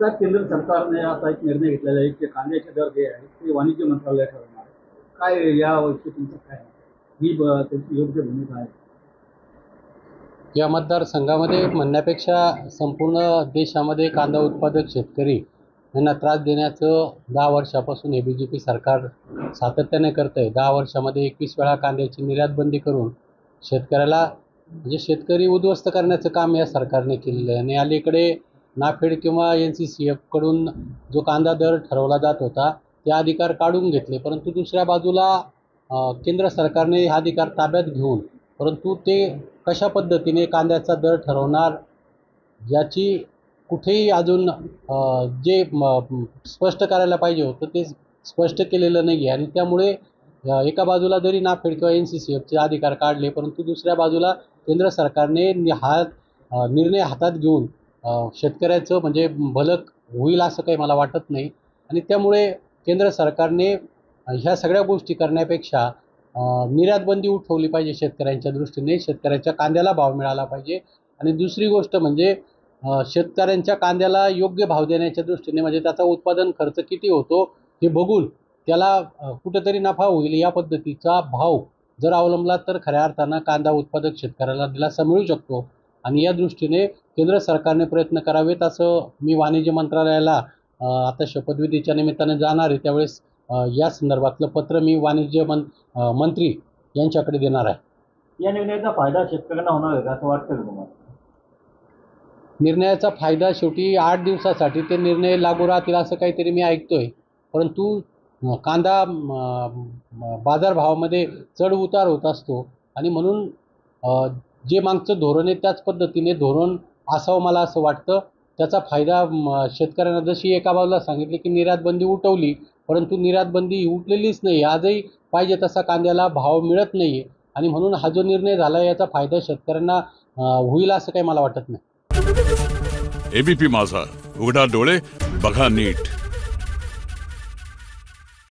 साहेब, केंद्र सरकारने आता एक निर्णय घेतलेला आहे की कांद्याचे दर जे आहेत ते वाणिज्य मंत्रालय ठरवणार आहे. काय याविषयी तुमचं काय मत आहे? ही त्यांची योग्य भूमिका आहे? या मतदारसंघामध्ये म्हणण्यापेक्षा संपूर्ण देशामध्ये कांदा उत्पादक शेतकरी यांना त्रास देण्याचं 10 वर्षापासून हे BJP सरकार सातत्याने करतं आहे. 10 वर्षामध्ये 21 वेळा कांद्याची निर्यात बंदी करून शेतकऱ्याला म्हणजे शेतकरी उद्ध्वस्त करण्याचं काम या सरकारने केलेलं आहे. आणि अलीकडे नाफेड किंवा NCCF कडून जो कांदा दर ठरवला जात होता ते अधिकार काढून घेतले, परंतु दुसऱ्या बाजूला केंद्र सरकारने हा अधिकार ताब्यात घेऊन परंतु ते कशा पद्धतीने कांद्याचा दर ठरवणार याची कुठेही अजून जे स्पष्ट करायला पाहिजे होतं ते स्पष्ट केलेलं नाही आहे. आणि त्यामुळे एका बाजूला जरी नाफेड किंवा NCCFचे अधिकार काढले, परंतु दुसऱ्या बाजूला केंद्र सरकारने हा निर्णय हातात घेऊन शेतकऱ्याचं म्हणजे भलं होईल असं काही मला वाटत नाही. आणि त्यामुळे केंद्र सरकारने ह्या सगळ्या गोष्टी करण्यापेक्षा निर्यात बंदी उठवली पाहिजे शेतकऱ्यांच्या दृष्टीने. शेतकऱ्याच्या कांद्याला भाव मिळाला पाहिजे. आणि दुसरी गोष्ट म्हणजे शेतकऱ्यांच्या कांद्याला योग्य भाव देण्याच्या दृष्टीने म्हणजे त्याचा उत्पादन खर्च किती होतो हे बघून त्याला कुठेतरी नफा होईल या पद्धतीचा भाव जर अवलंबला तर खऱ्या अर्थानं कांदा उत्पादक शेतकऱ्याला दिलासा मिळू शकतो. आणि या दृष्टीने केंद्र सरकारने प्रयत्न करावेत असं मी वाणिज्य मंत्रालयाला आता शपथविधीच्या निमित्ताने जाणार आहे त्यावेळेस या संदर्भातलं पत्र मी वाणिज्य मंत्री यांच्याकडे देणार आहे. या निर्णयाचा फायदा शेतकऱ्यांना होणार आहे असं वाटतं का तुम्हाला? निर्णयाचा फायदा शेवटी 8 दिवसासाठी ते निर्णय लागू राहतील असं काहीतरी मी ऐकतोय. परंतु कांदा बाजारभावामध्ये चढ उतार होत असतो आणि म्हणून जे मागचं धोरण आहे त्याच पद्धतीने धोरण असावं मला असं वाटतं. त्याचा फायदा शेतकऱ्यांना जशी एका बाजूला सांगितले की निर्यात बंदी उठवली, परंतु निर्यात बंदी उठलेलीच नाही. आजही पाहिजे तसा कांद्याला भाव मिळत नाही आहे. आणि म्हणून हा जो निर्णय झाला याचा फायदा शेतकऱ्यांना होईल असं काही मला वाटत नाही. ABP माझा, उघडा डोळे बघा नीट.